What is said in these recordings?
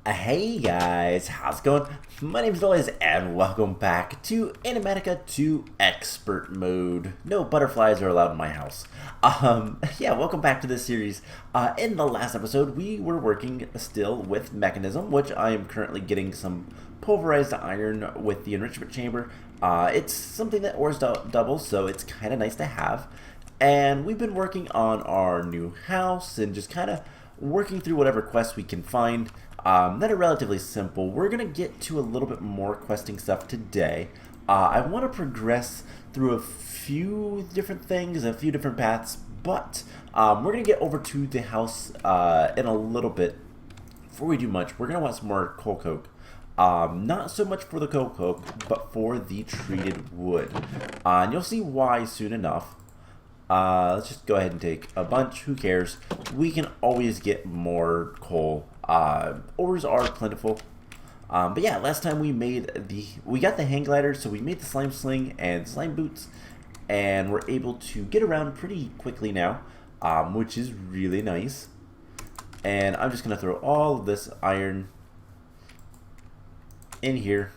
Hey guys, how's it going? My name is Elias and welcome back to Enigmatica 2 Expert Mode. No butterflies are allowed in my house. Yeah, welcome back to this series. In the last episode, we were working still with Mechanism, which I am currently getting some pulverized iron with the enrichment chamber. It's something that ores double, so it's kind of nice to have. And we've been working on our new house and just kind of working through whatever quests we can find that are relatively simple. We're going to get to a little bit more questing stuff today. I want to progress through a few different things, a few different paths, but we're going to get over to the house in a little bit. Before we do much, we're going to want some more coal coke. Not so much for the coal coke, but for the treated wood. And you'll see why soon enough. Let's just go ahead and take a bunch. Who cares? We can always get more coal. Ores are plentiful. But yeah, last time we got the hang glider, so we made the slime sling and slime boots, and we're able to get around pretty quickly now, which is really nice. And I'm just gonna throw all of this iron in here,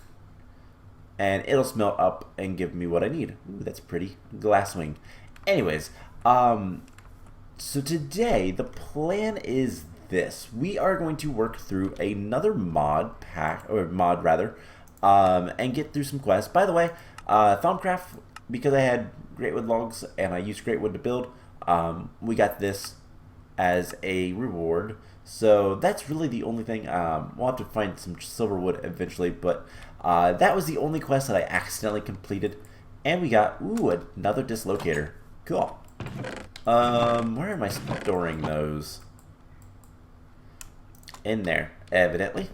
and it'll smelt up and give me what I need. Ooh, that's pretty. Glass wing. Anyways, so today the plan is this. We are going to work through another mod pack, or mod rather, and get through some quests. By the way, Thaumcraft, because I had greatwood logs and I used greatwood to build, we got this as a reward. So that's really the only thing. We'll have to find some silver wood eventually, but that was the only quest that I accidentally completed. And we got, ooh, another dislocator. Cool. Where am I storing those? In there, evidently.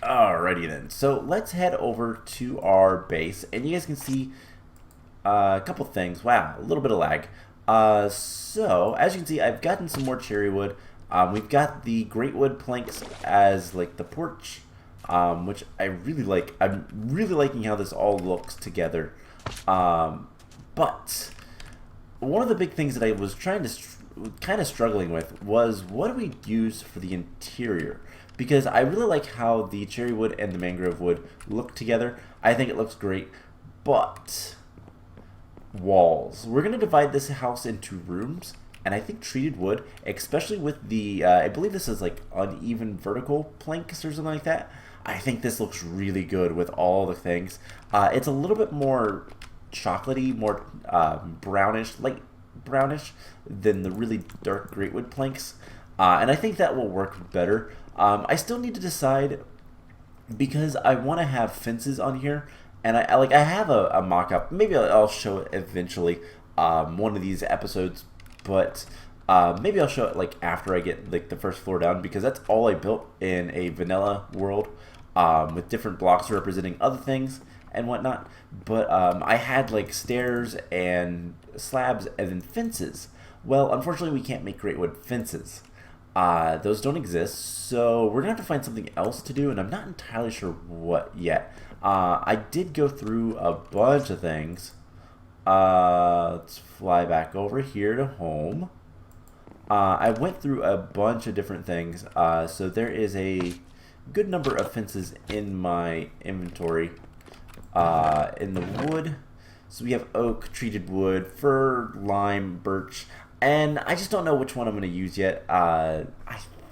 Alrighty then. So let's head over to our base, and you guys can see a couple things. Wow, a little bit of lag. So as you can see, I've gotten some more cherry wood. We've got the great wood planks as like the porch, which I really like. I'm really liking how this all looks together. But one of the big things that I was trying to kind of struggling with was, what do we use for the interior? Because I really like how the cherry wood and the mangrove wood look together. I think it looks great, but walls. We're going to divide this house into rooms, and I think treated wood, especially with the, I believe this is like uneven vertical planks or something like that. I think this looks really good with all the things. It's a little bit more chocolatey, more brownish, light brownish than the really dark greatwood planks, and I think that will work better. I still need to decide, because I want to have fences on here, and I have a mock-up. Maybe I'll show it eventually, one of these episodes, but maybe I'll show it like after I get like the first floor down, because that's all I built in a vanilla world, with different blocks representing other things and whatnot. But I had like stairs and slabs and then fences. Well, unfortunately, we can't make greatwood fences. Those don't exist, so we're gonna have to find something else to do, and I'm not entirely sure what yet. I did go through a bunch of things. Let's fly back over here to home. I went through a bunch of different things, so there is a good number of fences in my inventory. In the wood, so we have oak, treated wood, fir, lime, birch, and I just don't know which one I'm going to use yet. I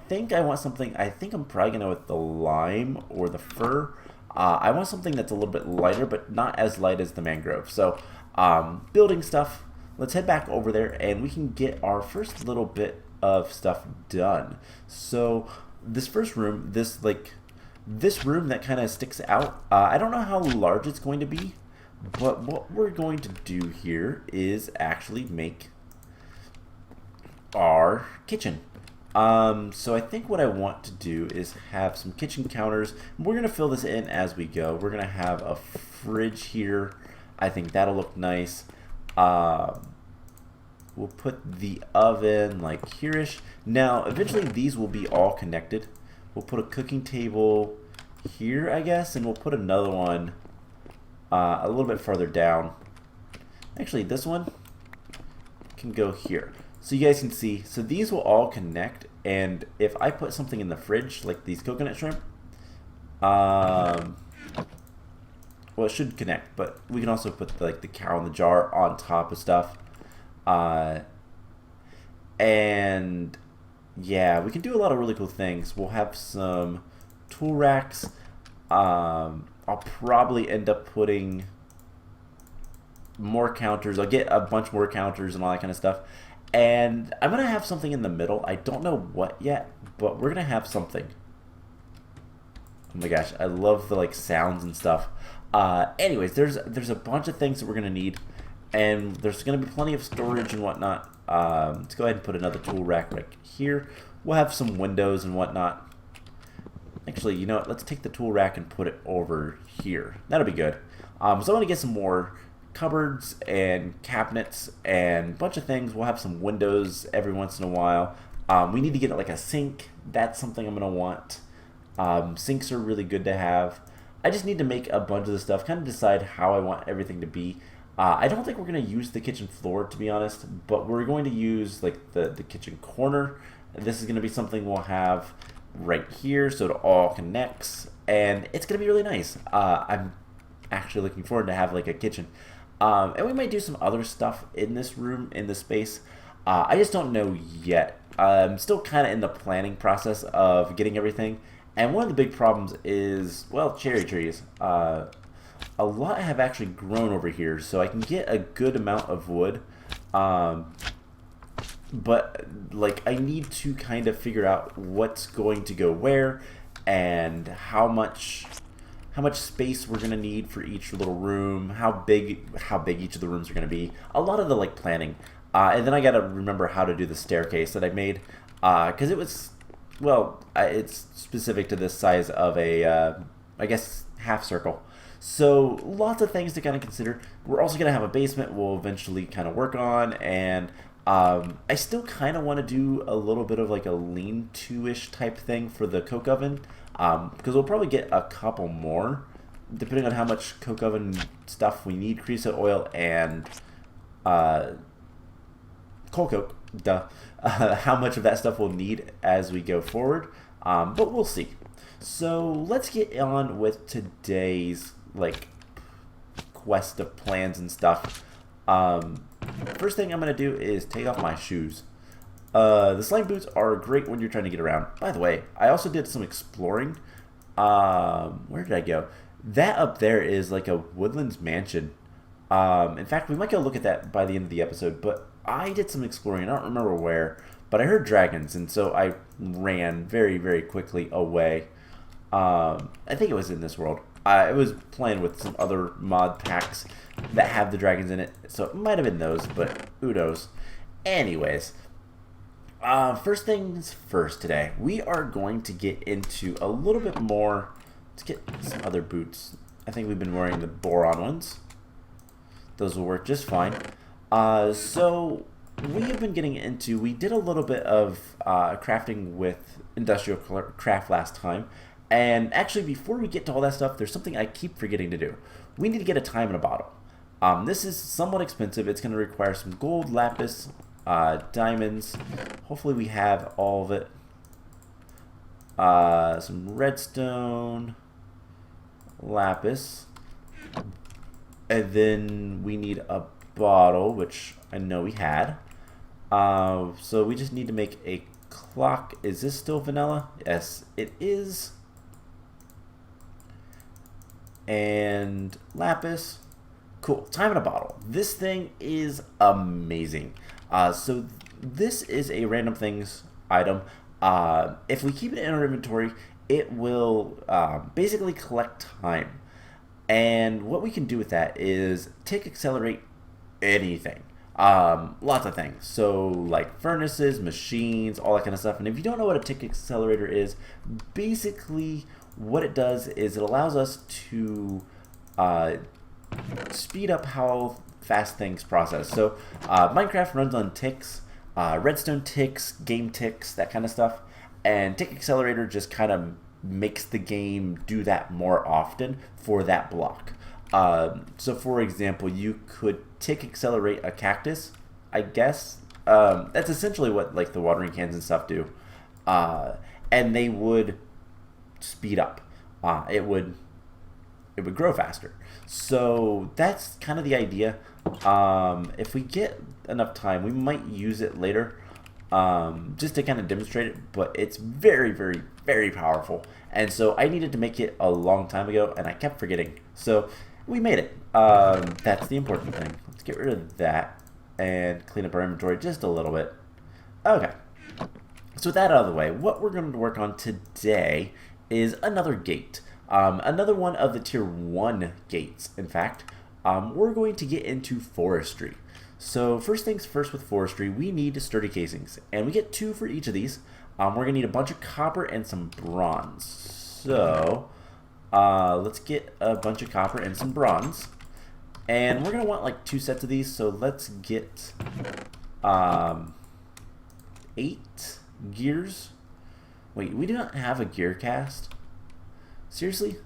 think I want something, I think I'm probably going to go with the lime or the fir. I want something that's a little bit lighter, but not as light as the mangrove. So building stuff, let's head back over there and we can get our first little bit of stuff done. So this first room, this room that kind of sticks out, I don't know how large it's going to be, but what we're going to do here is actually make our kitchen. So I think what I want to do is have some kitchen counters. We're going to fill this in as we go. We're going to have a fridge here. I think that'll look nice. We'll put the oven like here-ish. Now, eventually these will be all connected. We'll put a cooking table here, I guess, and we'll put another one a little bit further down. Actually, this one can go here. So you guys can see, so these will all connect, And if I put something in the fridge, like these coconut shrimp, well, it should connect, but we can also put like the cow in the jar on top of stuff. And yeah, we can do a lot of really cool things. We'll have some tool racks. I'll probably end up putting more counters. I'll get a bunch more counters and all that kind of stuff. And I'm going to have something in the middle. I don't know what yet, but we're going to have something. Oh my gosh, I love the like sounds and stuff. Anyways, there's a bunch of things that we're going to need. And there's going to be plenty of storage and whatnot. Let's go ahead and put another tool rack right here. We'll have some windows and whatnot. Actually, you know what? Let's take the tool rack and put it over here. That'll be good. So I want to get some more cupboards and cabinets and a bunch of things. We'll have some windows every once in a while. We need to get like a sink. That's something I'm going to want. Sinks are really good to have. I just need to make a bunch of the stuff, kind of decide how I want everything to be. I don't think we're going to use the kitchen floor, to be honest, but we're going to use like the kitchen corner. This is going to be something we'll have right here, so it all connects, and it's going to be really nice. I'm actually looking forward to have like a kitchen. And we might do some other stuff in this room, in this space. I just don't know yet. I'm still kind of in the planning process of getting everything. And one of the big problems is, well, cherry trees. A lot have actually grown over here, so I can get a good amount of wood. But like I need to kind of figure out what's going to go where and how much space we're going to need for each little room, how big each of the rooms are going to be. A lot of the like planning. And then I got to remember how to do the staircase that I made, cuz it was, well, it's specific to this size of a I guess half circle. So lots of things to kind of consider. We're also going to have a basement we'll eventually kind of work on, and I still kind of want to do a little bit of like a lean-to-ish type thing for the coke oven, because we'll probably get a couple more, depending on how much coke oven stuff we need, creosote oil, and coal coke, how much of that stuff we'll need as we go forward, but we'll see. So let's get on with today's like quest of plans and stuff. First thing I'm going to do is take off my shoes. The slime boots are great when you're trying to get around. By the way, I also did some exploring. Where did I go? That up there is like a woodlands mansion. In fact, we might go look at that by the end of the episode, but I did some exploring. I don't remember where, but I heard dragons, and so I ran very, very quickly away. I think it was in this world. I was playing with some other mod packs that have the dragons in it, so it might have been those, but who knows. Anyways, first things first today, we are going to get into a little bit more. Let's get some other boots. I think we've been wearing the boron ones. Those will work just fine. So we have been getting into, we did a little bit of crafting with industrial craft last time. And actually, before we get to all that stuff, there's something I keep forgetting to do. We need to get a time in a bottle. This is somewhat expensive. It's going to require some gold, lapis, diamonds. Hopefully we have all of it. Some redstone, lapis. And then we need a bottle, which I know we had. So we just need to make a clock. Is this still vanilla? Yes, it is. And lapis. Cool. Time in a bottle. This thing is amazing. So this is a random things item. If we keep it in our inventory, it will basically collect time. And what we can do with that is tick accelerate anything. Lots of things. So like furnaces, machines, all that kind of stuff. And if you don't know what a tick accelerator is, basically what it does is it allows us to speed up how fast things process. So Minecraft runs on ticks, redstone ticks, game ticks, that kind of stuff. And tick accelerator just kind of makes the game do that more often for that block. So for example, you could tick accelerate a cactus, I guess. That's essentially what like the watering cans and stuff do. and they would speed up. It would grow faster. So that's kind of the idea. If we get enough time, we might use it later, just to kind of demonstrate it. But it's very, very, very powerful. And so I needed to make it a long time ago, and I kept forgetting. So we made it. That's the important thing. Let's get rid of that and clean up our inventory just a little bit. Okay. So with that out of the way, what we're going to work on today is another gate. Another one of the tier 1 gates, in fact. We're going to get into forestry. So first things first with forestry, we need sturdy casings. And we get 2 for each of these. We're going to need a bunch of copper and some bronze. So let's get a bunch of copper and some bronze. And we're going to want like 2 sets of these. So let's get 8 gears. Wait, we do not have a gear cast? Seriously?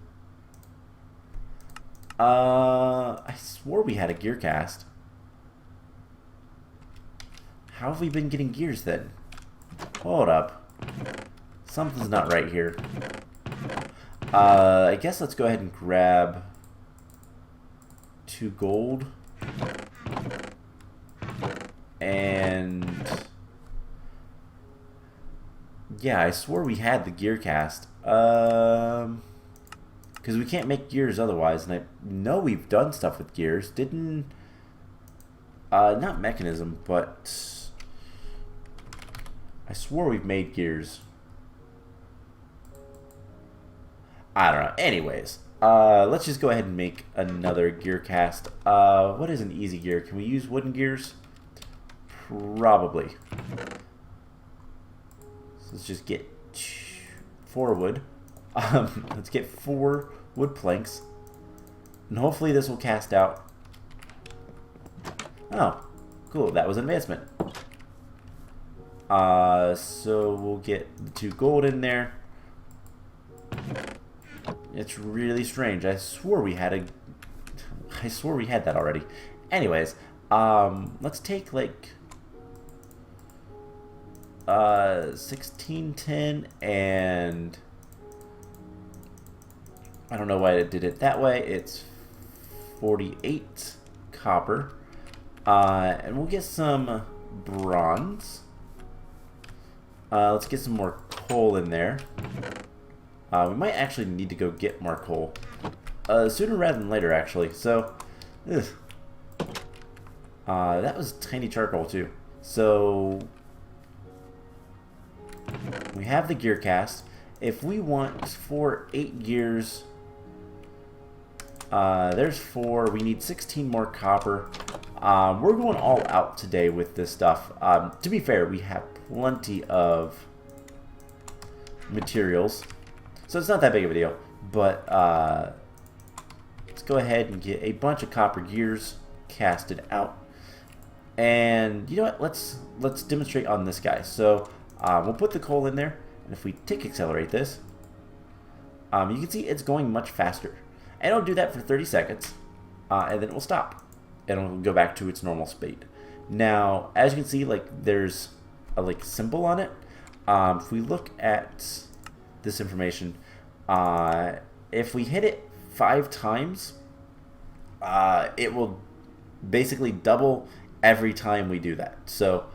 I swore we had a gear cast. How have we been getting gears then? Hold up. Something's not right here. I guess let's go ahead and grab 2 gold. And yeah, I swore we had the gear cast. Because we can't make gears otherwise, and I know we've done stuff with gears. Didn't not mechanism, but I swore we've made gears. I don't know. Anyways, let's just go ahead and make another gear cast. What is an easy gear? Can we use wooden gears? Probably. So let's just get 4 wood. Let's get 4 wood planks. And hopefully this will cast out. Oh, cool. That was an advancement. So we'll get the 2 gold in there. It's really strange. I swore we had that already. Anyways, let's take like 1610 and I don't know why it did it that way. It's 48 copper. And we'll get some bronze. Let's get some more coal in there. We might actually need to go get more coal. Sooner rather than later, actually. So, that was tiny charcoal, too. So, we have the gear cast. If we want for 8 gears, there's 4. We need 16 more copper. We're going all out today with this stuff. To be fair, we have plenty of materials, so it's not that big of a deal. But let's go ahead and get a bunch of copper gears casted out. And you know what? Let's demonstrate on this guy. So we'll put the coal in there, and if we tick accelerate this, you can see it's going much faster. And it'll do that for 30 seconds, and then it will stop. And it'll go back to its normal speed. Now, as you can see, like there's a like symbol on it. If we look at this information, if we hit it 5 times, it will basically double every time we do that. So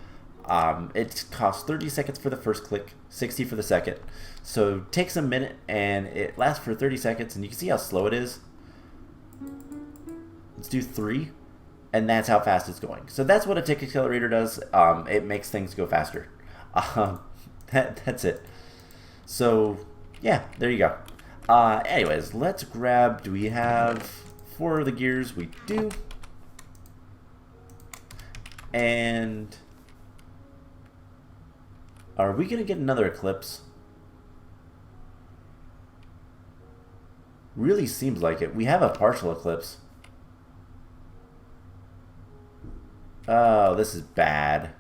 it costs 30 seconds for the first click, 60 for the second. So it takes a minute and it lasts for 30 seconds, and you can see how slow it is. Let's do 3, and that's how fast it's going. So that's what a tick accelerator does. It makes things go faster. That's it. So yeah, there you go. Anyways, let's grab, do we have 4 of the gears? We do. And are we gonna get another eclipse? Really seems like it. We have a partial eclipse. Oh, this is bad.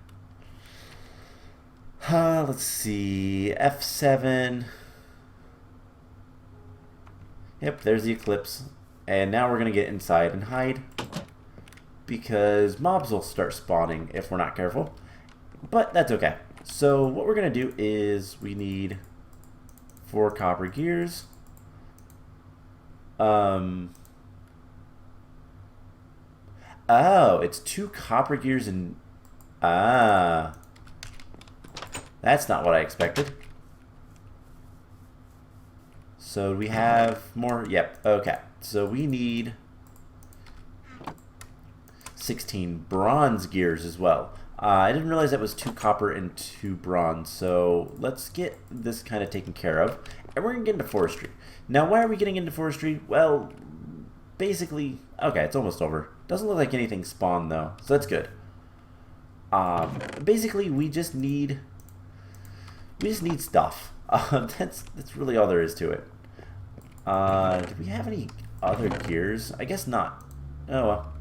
Let's see. F7. Yep, there's the eclipse. And now we're going to get inside and hide, because mobs will start spawning if we're not careful. But that's okay. So what we're going to do is we need 4 copper gears. Oh, it's 2 copper gears and... Ah. That's not what I expected. So we have more... Yep, okay. So we need 16 bronze gears as well. I didn't realize that was 2 copper and 2 bronze. So let's get this kind of taken care of. And we're going to get into forestry. Now, why are we getting into forestry? Well, basically... Okay, it's almost over. Doesn't look like anything spawned, though. So that's good. Basically, we just need stuff. That's really all there is to it. Do we have any other gears? I guess not. Oh well.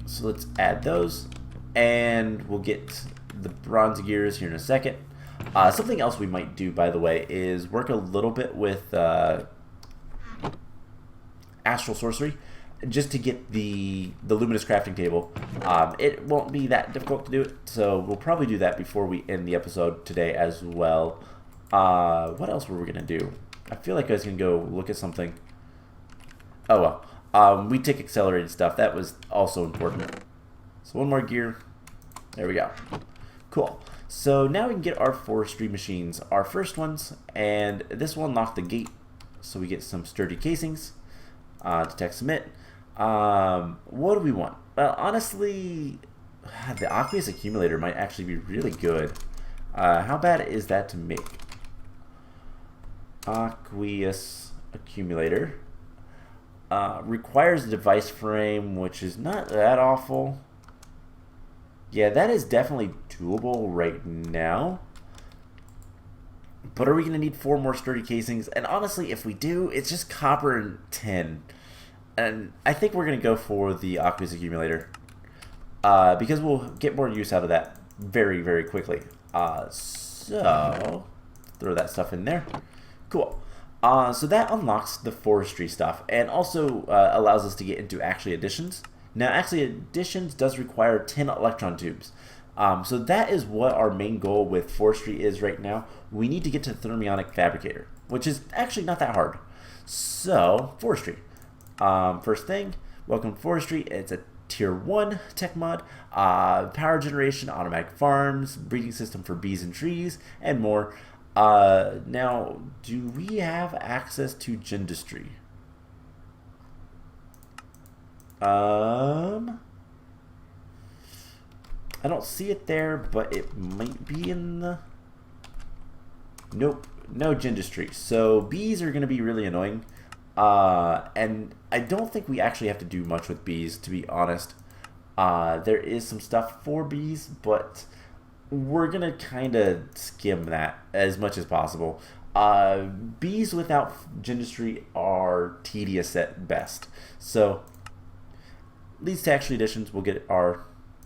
So let's add those, and we'll get the bronze gears here in a second. Something else we might do, by the way, is work a little bit with astral sorcery, just to get the luminous crafting table. It won't be that difficult to do it, so we'll probably do that before we end the episode today as well. What else were we gonna do? I feel like I was gonna go look at something. Oh well. We took accelerated stuff. That was also important. So 1 more gear. There we go. Cool. So now we can get our forestry machines, our first ones, and this will unlock the gate. So we get some sturdy casings. Detect submit. What do we want? Well, honestly, the aqueous accumulator might actually be really good. How bad is that to make? Aqueous accumulator. Requires a device frame, which is not that awful. Yeah, that is definitely doable right now. But are we going to need 4 more sturdy casings? And honestly, if we do, it's just copper and tin. And I think we're going to go for the aqueous accumulator. Because we'll get more use out of that very, very quickly. So, throw that stuff in there. Cool. So that unlocks the forestry stuff, and also allows us to get into actually additions. Now, actually additions does require 10 electron tubes. So that is what our main goal with forestry is right now. We need to get to the Thermionic Fabricator, which is actually not that hard. So, forestry. First thing, welcome to forestry. It's a tier 1 tech mod, power generation, automatic farms, breeding system for bees and trees, and more. Now, do we have access to Gendustry? I don't see it there, but it might be in the... Nope, no Gendustry. So bees are going to be really annoying. And I don't think we actually have to do much with bees, to be honest. There is some stuff for bees, but we're going to kind of skim that as much as possible. Bees without Gendustry are tedious at best. So, leads to actually additions. We'll get our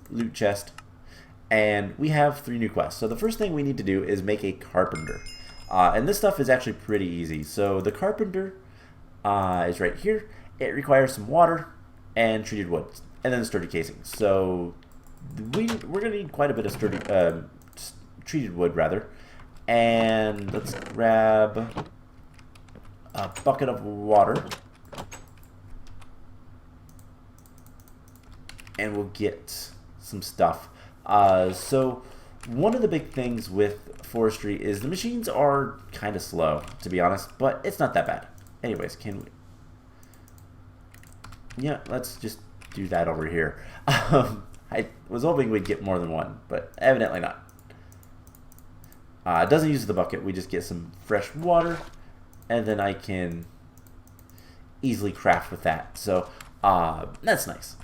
loot chest. And we have 3 new quests. So the first thing we need to do is make a carpenter. And this stuff is actually pretty easy. So the carpenter is right here. It requires some water and treated wood. And then sturdy casing. So we're going to need quite a bit of sturdy, treated wood, rather. And let's grab a bucket of water. And we'll get some stuff. So one of the big things with forestry is the machines are kind of slow, to be honest, but it's not that bad. Anyways, can we... Yeah, let's just do that over here. I was hoping we'd get more than one, but evidently not. It doesn't use the bucket. We just get some fresh water, and then I can easily craft with that. So that's nice.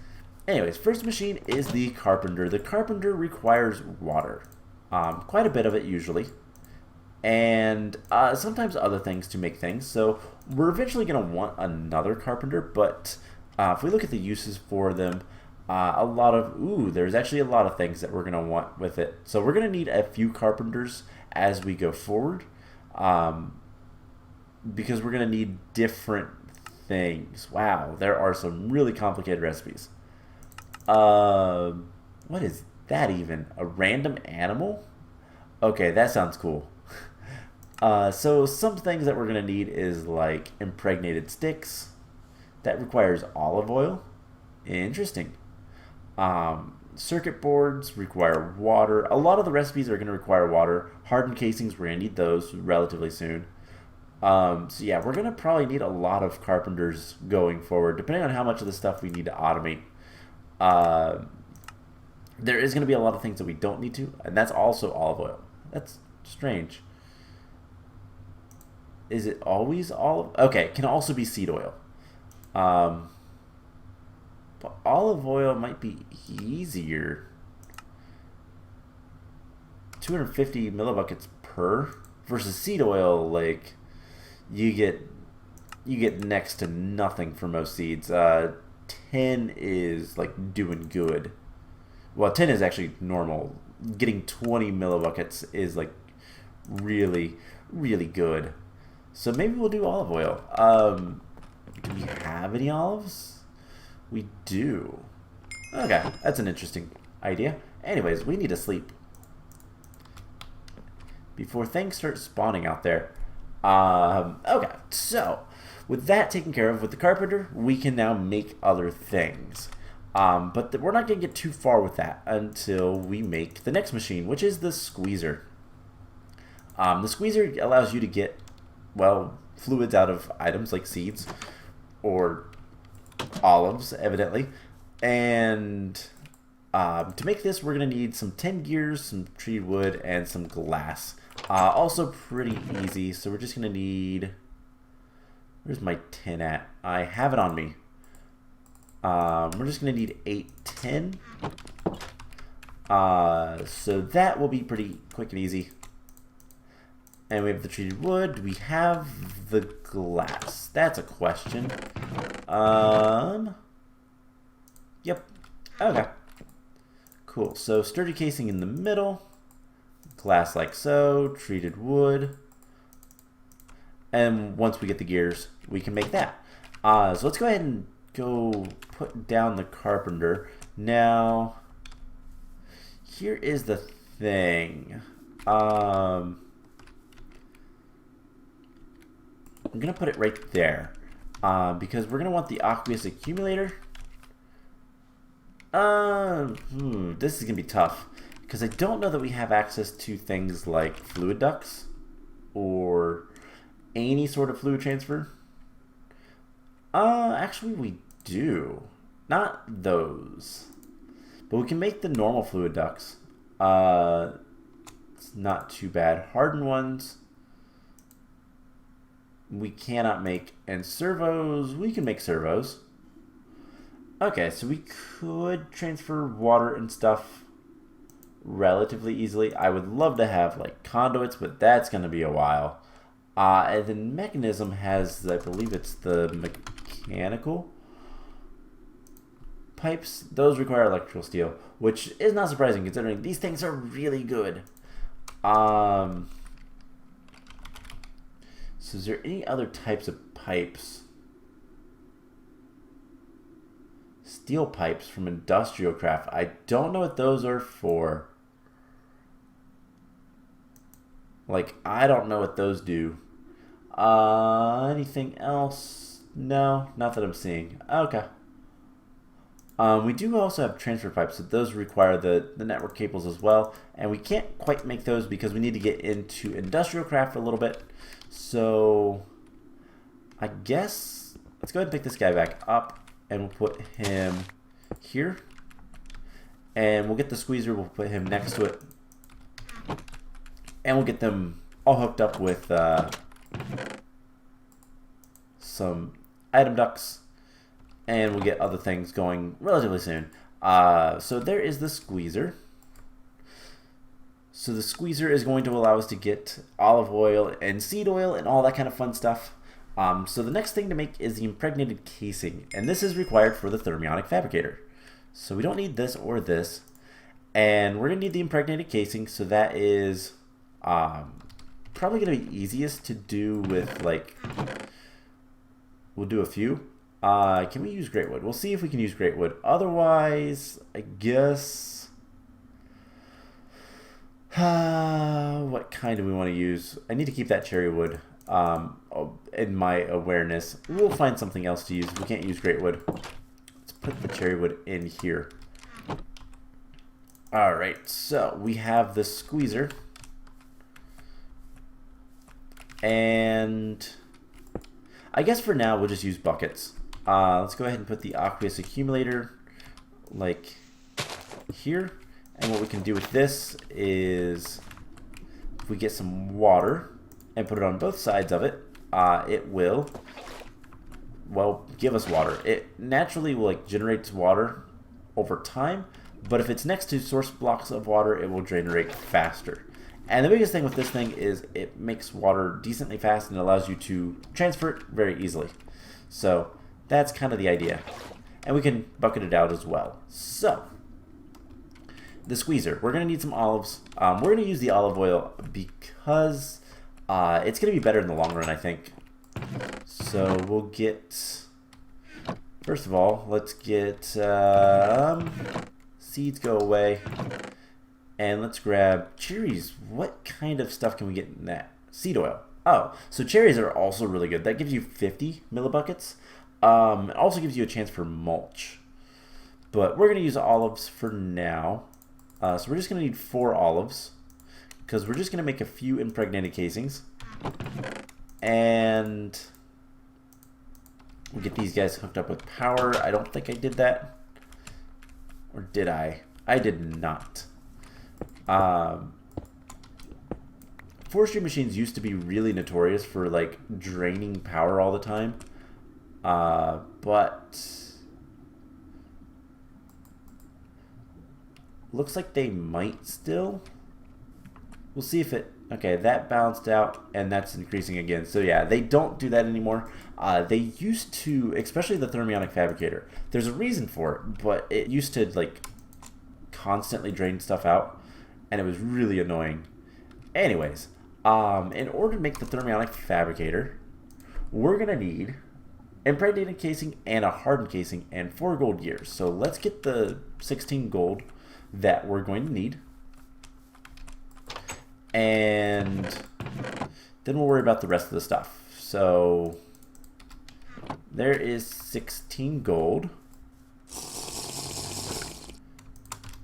Anyways, first machine is the carpenter. The carpenter requires water. Quite a bit of it usually. And sometimes other things to make things. So we're eventually going to want another carpenter, but if we look at the uses for them, there's actually a lot of things that we're going to want with it. So we're going to need a few carpenters as we go forward, because we're going to need different things. Wow, there are some really complicated recipes. What is that even? A random animal? Okay, that sounds cool. So some things that we're going to need is like impregnated sticks. That requires olive oil. Interesting. Circuit boards require water. A lot of the recipes are going to require water. Hardened casings, we're going to need those relatively soon. So yeah, we're going to probably need a lot of carpenters going forward, depending on how much of the stuff we need to automate. There is going to be a lot of things that we don't need to, and that's also olive oil. That's strange. Is it always olive? Okay, it can also be seed oil. But olive oil might be easier. 250 millibuckets per versus seed oil, like you get next to nothing for most seeds. 10 is like doing good. Well, 10 is actually normal. Getting 20 millibuckets is like really, really good. So maybe we'll do olive oil. Do we have any olives? We do. Okay, that's an interesting idea. Anyways, we need to sleep before things start spawning out there. Okay, so with that taken care of with the carpenter, we can now make other things. But we're not going to get too far with that until we make the next machine, which is the squeezer. The squeezer allows you to get, well, fluids out of items like seeds or olives, evidently. And to make this, we're going to need some 10 gears, some treated wood, and some glass. Also pretty easy, so we're just going to need... Where's my tin at? I have it on me. We're just going to need 8 tin. So that will be pretty quick and easy. And we have the treated wood. Do we have the glass? That's a question. Yep. Okay. Cool. So sturdy casing in the middle. Glass like so. Treated wood. And once we get the gears, we can make that. So let's go ahead and go put down the carpenter. Now, here is the thing. I'm going to put it right there because we're going to want the aqueous accumulator. This is going to be tough because I don't know that we have access to things like fluid ducts or any sort of fluid transfer. Actually we do. Not those. But we can make the normal fluid ducts. It's not too bad. Hardened ones we cannot make, and servos, we can make servos. Okay, so we could transfer water and stuff relatively easily. I would love to have like conduits, but that's going to be a while. And then mechanism has, I believe it's the mechanical pipes. Those require electrical steel, which is not surprising considering these things are really good. So is there any other types of pipes? Steel pipes from industrial craft. I don't know what those are for. Like, I don't know what those do. Anything else? No, not that I'm seeing. Okay. We do also have transfer pipes, so those require the network cables as well. And we can't quite make those because we need to get into industrial craft a little bit. So, I guess, let's go ahead and pick this guy back up. And we'll put him here. And we'll get the squeezer, we'll put him next to it. And we'll get them all hooked up with some item ducts. And we'll get other things going relatively soon. So there is the squeezer. So the squeezer is going to allow us to get olive oil and seed oil and all that kind of fun stuff. So the next thing to make is the impregnated casing. And this is required for the Thermionic Fabricator. So we don't need this or this. And we're going to need the impregnated casing. So that is probably going to be easiest to do with, like, we'll do a few. Can we use great wood? We'll see if we can use great wood. Otherwise, I guess What kind do we want to use? I need to keep that cherry wood in my awareness. We'll find something else to use. We can't use great wood. Let's put the cherry wood in here. Alright, so we have the squeezer. And I guess for now we'll just use buckets. Let's go ahead and put the aqueous accumulator like here. And what we can do with this is if we get some water and put it on both sides of it, it will, well, give us water. It naturally will like generates water over time, but if it's next to source blocks of water, it will generate faster. And the biggest thing with this thing is it makes water decently fast and allows you to transfer it very easily. So that's kind of the idea. And we can bucket it out as well. So the squeezer, we're going to need some olives. We're going to use the olive oil because it's going to be better in the long run, I think. So we'll get, first of all, let's get seeds go away. And let's grab cherries. What kind of stuff can we get in that? Seed oil. Oh, so cherries are also really good. That gives you 50 millibuckets. It also gives you a chance for mulch. But we're going to use olives for now. So we're just going to need 4 olives. Because we're just going to make a few impregnated casings. And we'll get these guys hooked up with power. I don't think I did that. Or did I? I did not. Forestry machines used to be really notorious for like draining power all the time, but looks like they might still. We'll see if it, okay, that balanced out and that's increasing again. So yeah, they don't do that anymore. They used to, especially the Thermionic Fabricator. There's a reason for it, but it used to like constantly drain stuff out. And it was really annoying. Anyways, in order to make the Thermionic Fabricator, we're going to need impregnated casing and a hardened casing and 4 gold gears. So let's get the 16 gold that we're going to need. And then we'll worry about the rest of the stuff. So there is 16 gold.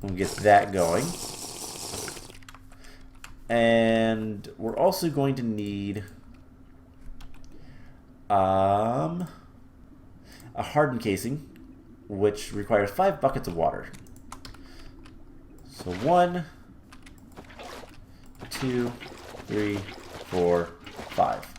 We'll get that going. And we're also going to need a hardened casing, which requires 5 buckets of water. So 1, 2, 3, 4, 5.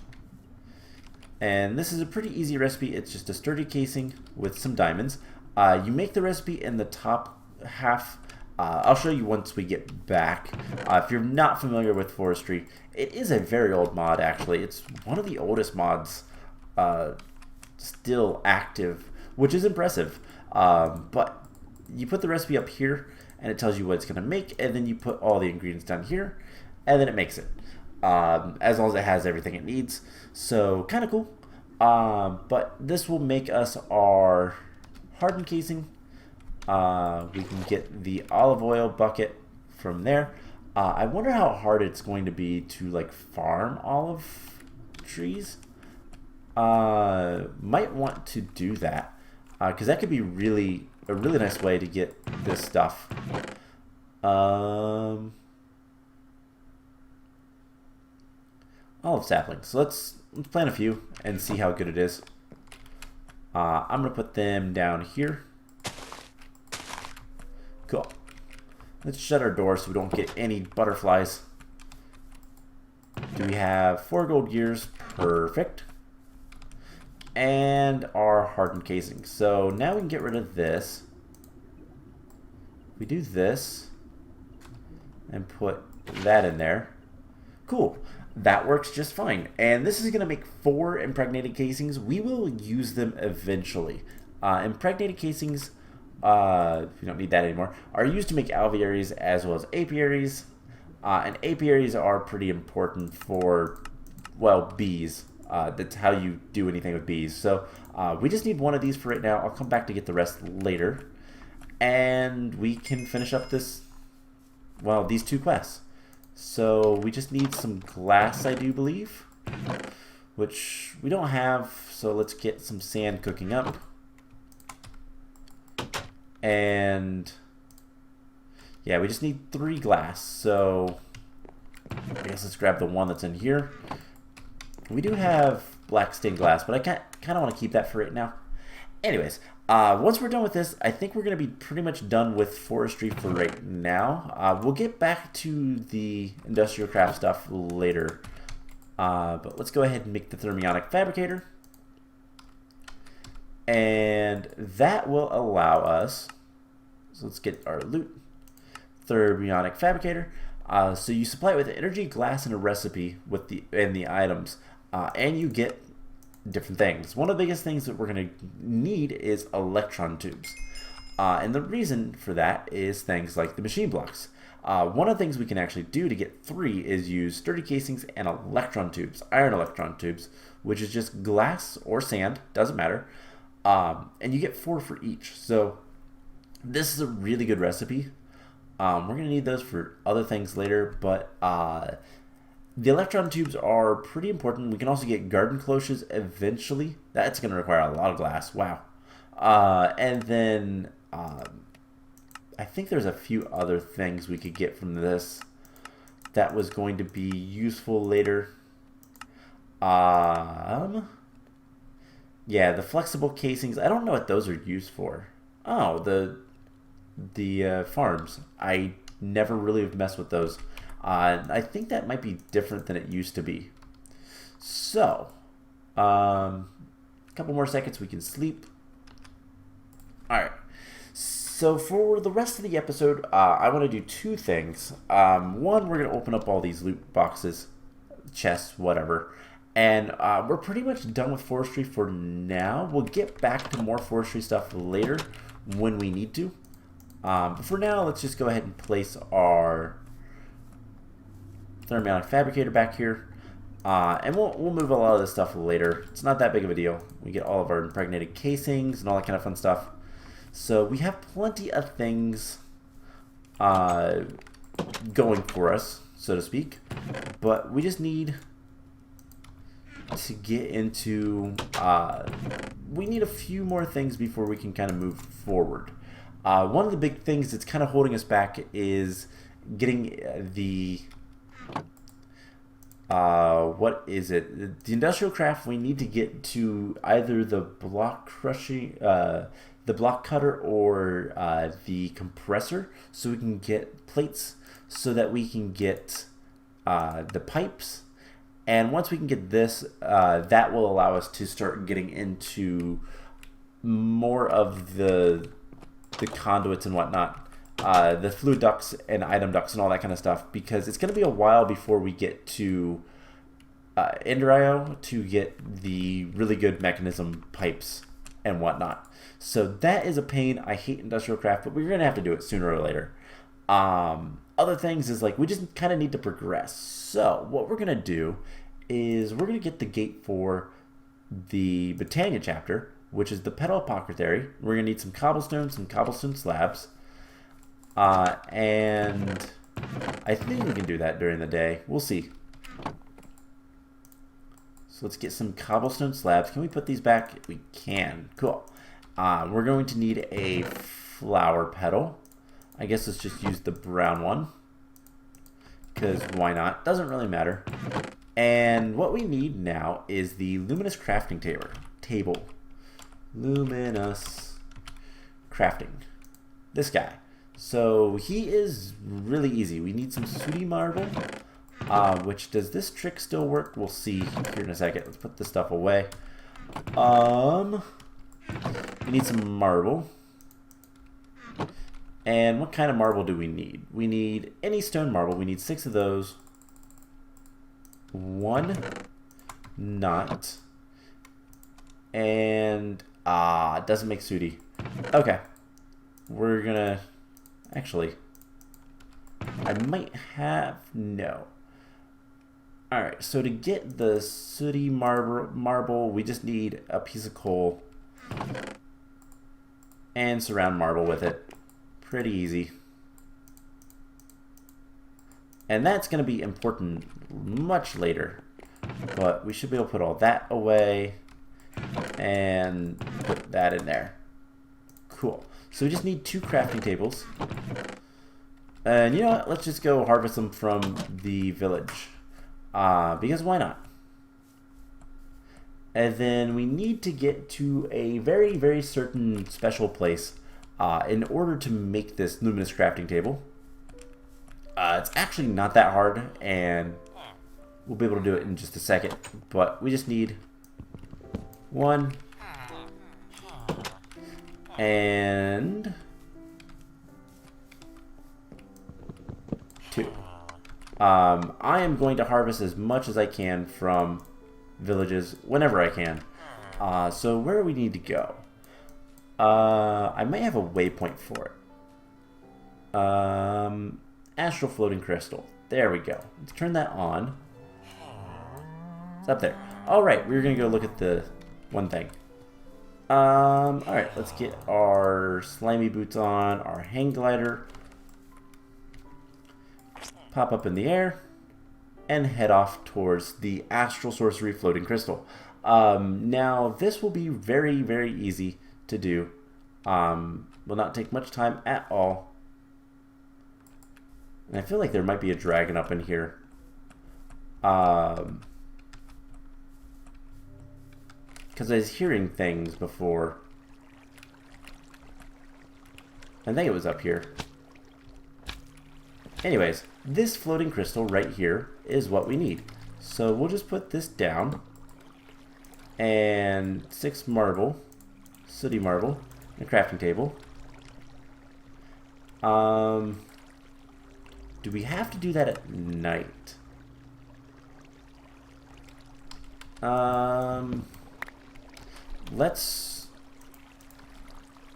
And this is a pretty easy recipe. It's just a sturdy casing with some diamonds. You make the recipe in the top half. I'll show you once we get back. If you're not familiar with Forestry, it is a very old mod, actually. It's one of the oldest mods still active, which is impressive. But you put the recipe up here, and it tells you what it's going to make, and then you put all the ingredients down here, and then it makes it. As long as it has everything it needs. So, kind of cool. But this will make us our hardened casing. We can get the olive oil bucket from there. I wonder how hard it's going to be to like farm olive trees. Might want to do that because that could be a really nice way to get this stuff. Olive saplings. So let's plant a few and see how good it is. I'm gonna put them down here. Cool. Let's shut our door so we don't get any butterflies. Do we have 4 gold gears? Perfect. And our hardened casing. So now we can get rid of this. We do this and put that in there. Cool. That works just fine. And this is going to make 4 impregnated casings. We will use them eventually. Impregnated casings, we don't need that anymore, are used to make alvearies as well as apiaries. And apiaries are pretty important for, well, bees. That's how you do anything with bees. So we just need one of these for right now. I'll come back to get the rest later. And we can finish up this, well, these 2 quests. So we just need some glass, I do believe, which we don't have. So let's get some sand cooking up. And yeah, we just need 3 glass. So I guess let's grab the one that's in here. We do have black stained glass, but I kind of want to keep that for right now. Anyways, once we're done with this, I think we're going to be pretty much done with forestry for right now. We'll get back to the industrial craft stuff later. But let's go ahead and make the Thermionic Fabricator. And that will allow us, so let's get our loot, Thermionic Fabricator. So you supply it with energy, glass, and a recipe with the items, and you get different things. One of the biggest things that we're going to need is electron tubes, and the reason for that is things like the machine blocks. One of the things we can actually do to get 3 is use sturdy casings and electron tubes, iron electron tubes, which is just glass or sand, doesn't matter, and you get 4 for each. So this is a really good recipe. We're going to need those for other things later, but the electron tubes are pretty important. We can also get garden cloches eventually. That's going to require a lot of glass. Wow. And then I think there's a few other things we could get from this that was going to be useful later. Yeah, the flexible casings. I don't know what those are used for. Oh, the farms. I never really have messed with those. I think that might be different than it used to be. So, a couple more seconds, we can sleep. Alright. So for the rest of the episode, I want to do 2 things. One, we're going to open up all these loot boxes, chests, whatever. And we're pretty much done with forestry for now. We'll get back to more forestry stuff later when we need to. But for now, let's just go ahead and place our Thermionic Fabricator back here. And we'll move a lot of this stuff later. It's not that big of a deal. We get all of our impregnated casings and all that kind of fun stuff. So we have plenty of things going for us, so to speak. But we just need to get into... we need a few more things before we can kind of move forward. One of the big things that's kind of holding us back is getting the... what is it? The industrial craft. We need to get to either the block crushing, the block cutter, or the compressor, so we can get plates, so that we can get the pipes. And once we can get this, that will allow us to start getting into more of the conduits and whatnot. The fluid ducts and item ducts and all that kind of stuff, because it's going to be a while before we get to Ender.io to get the really good mechanism pipes and whatnot. So that is a pain. I hate industrial craft, but we're going to have to do it sooner or later. Other things is like we just kind of need to progress. So what we're going to do is we're going to get the gate for the Botania chapter, which is the Petal Apothecary. We're going to need some cobblestone slabs. And I think we can do that during the day. We'll see. So let's get some cobblestone slabs. Can we put these back? We can. Cool. We're going to need a flower petal. I guess let's just use the brown one, because why not? Doesn't really matter. And what we need now is the luminous crafting table. Luminous crafting. This guy. So he is really easy. We need some sooty marble, which does this trick still work? We'll see here in a second. Let's put this stuff away. We need some marble. And what kind of marble do we need? We need any stone marble. We need 6 of those. 1 not. And it doesn't make sooty. Okay. We're gonna actually, I might have no. Alright, so to get the sooty marble, we just need a piece of coal and surround marble with it. Pretty easy. And that's going to be important much later. But we should be able to put all that away and put that in there. Cool. So we just need 2 crafting tables. And you know what? Let's just go harvest them from the village. Because why not? And then we need to get to a very, very certain special place in order to make this luminous crafting table. It's actually not that hard, and we'll be able to do it in just a second. But we just need 1 and 2. I am going to harvest as much as I can from villages whenever I can. So where do we need to go? I may have a waypoint for it. Astral floating crystal. There we go. Let's turn that on. It's up there. Alright, we're going to go look at the one thing. Alright, let's get our slimy boots on, our hang glider. Pop up in the air and head off towards the astral sorcery floating crystal. Now, this will be very, very easy to do. Will not take much time at all. And I feel like there might be a dragon up in here. Because I was hearing things before. I think it was up here. Anyways, this floating crystal right here is what we need. So we'll just put this down. And 6 marble, sooty marble, and a crafting table. Do we have to do that at night? Let's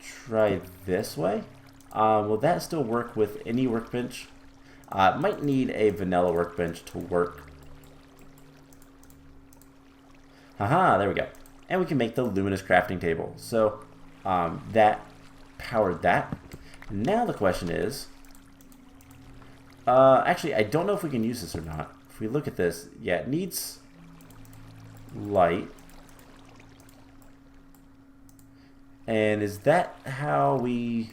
try this way. Will that still work with any workbench? It might need a vanilla workbench to work. Haha, there we go. And we can make the luminous crafting table. So that powered that. Now the question is, actually, I don't know if we can use this or not. If we look at this, yeah, it needs light. And is that how we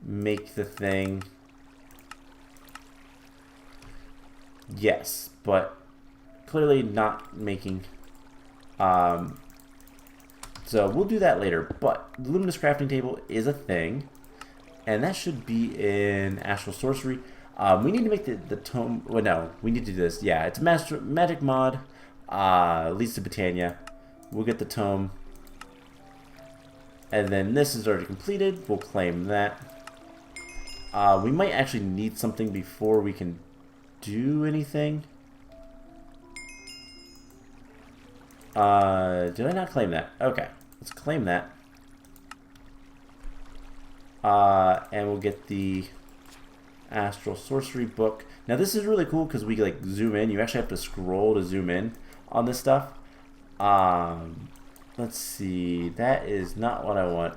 make the thing? Yes, but clearly not making. So we'll do that later. But the luminous crafting table is a thing. And that should be in Astral Sorcery. We need to make the tome. Well, no, we need to do this. Yeah, it's magic mod. Leads to Britannia. We'll get the tome. And then this is already completed. We'll claim that. We might actually need something before we can do anything. Did I not claim that? Okay, let's claim that. And we'll get the Astral Sorcery book. Now this is really cool because we like zoom in. You actually have to scroll to zoom in on this stuff. Let's see. That is not what I want.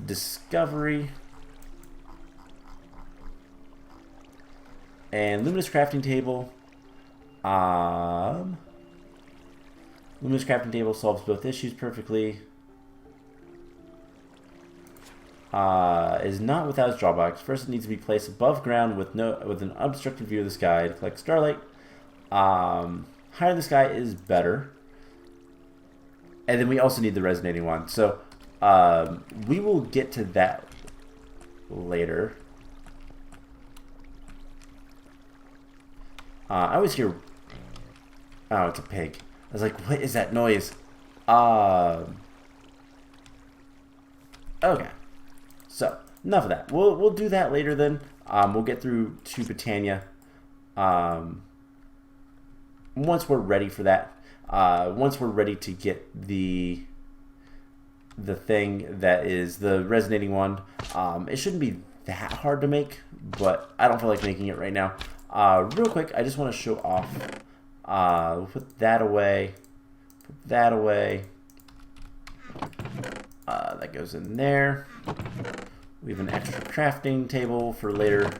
Discovery. And Luminous Crafting Table. Luminous Crafting Table solves both issues perfectly. Is not without its drawbacks. First, it needs to be placed above ground with an unobstructed view of the sky to collect starlight. Higher the sky is better. And then we also need the resonating one. So we will get to that later. I always hear... Oh, it's a pig. I was like, what is that noise? Okay. So, enough of that. We'll do that later then. We'll get through to Britannia. Once we're ready for that. Once we're ready to get the thing that is the resonating one. It shouldn't be that hard to make, but I don't feel like making it right now. Real quick, I just want to show off. We'll put that away. Put that away. That goes in there. We have an extra crafting table for later.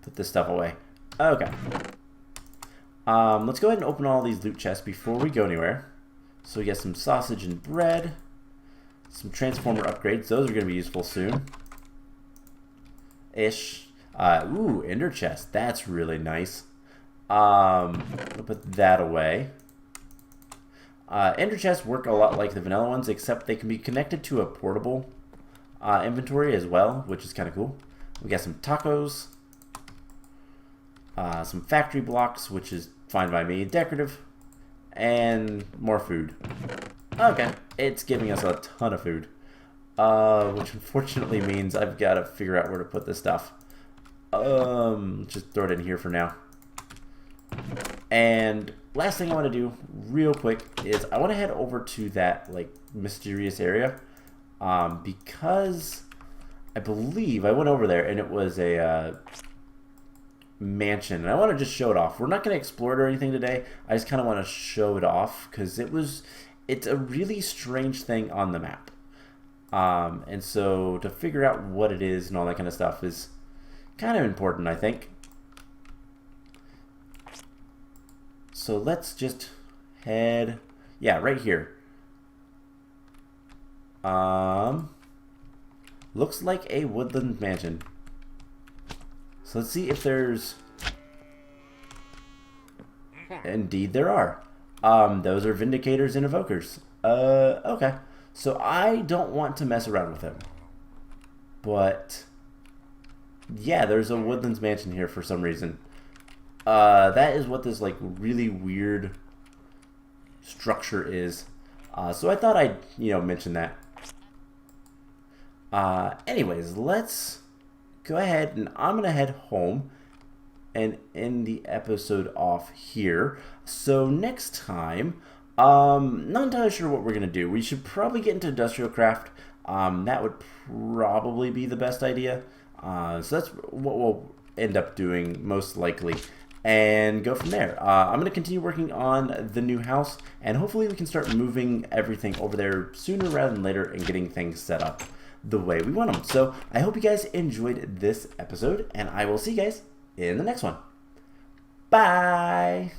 Put this stuff away. Okay. Let's go ahead and open all these loot chests before we go anywhere. So we get some sausage and bread. Some transformer upgrades. Those are going to be useful soon. Ish. Ooh, ender chest. That's really nice. I'll put that away. Ender chests work a lot like the vanilla ones, except they can be connected to a portable inventory as well, which is kind of cool. We got some tacos. Some factory blocks, which is fine by me. Decorative. And more food. Okay, it's giving us a ton of food. Which unfortunately means I've got to figure out where to put this stuff. Just throw it in here for now. And last thing I want to do real quick is I want to head over to that like mysterious area. Because I believe I went over there and it was a mansion, and I want to just show it off. We're not going to explore it or anything today. I just kind of want to show it off because it's a really strange thing on the map. And so to figure out what it is and all that kind of stuff is kind of important, I think. So let's just head, yeah, right here. Looks like a woodland mansion. So let's see if there's... Indeed there are. Those are Vindicators and Evokers. Okay. So I don't want to mess around with them. But... yeah, there's a woodlands mansion here for some reason. That is what this, like, really weird structure is. So I thought I'd, mention that. Anyways, let's... go ahead and I'm gonna head home and end the episode off here. So next time, not entirely sure what we're gonna do. We should probably get into industrial craft. That would probably be the best idea. So that's what we'll end up doing most likely, and go from there. I'm gonna continue working on the new house, and hopefully we can start moving everything over there sooner rather than later and getting things set up the way we want them. So I hope you guys enjoyed this episode, and I will see you guys in the next one. Bye!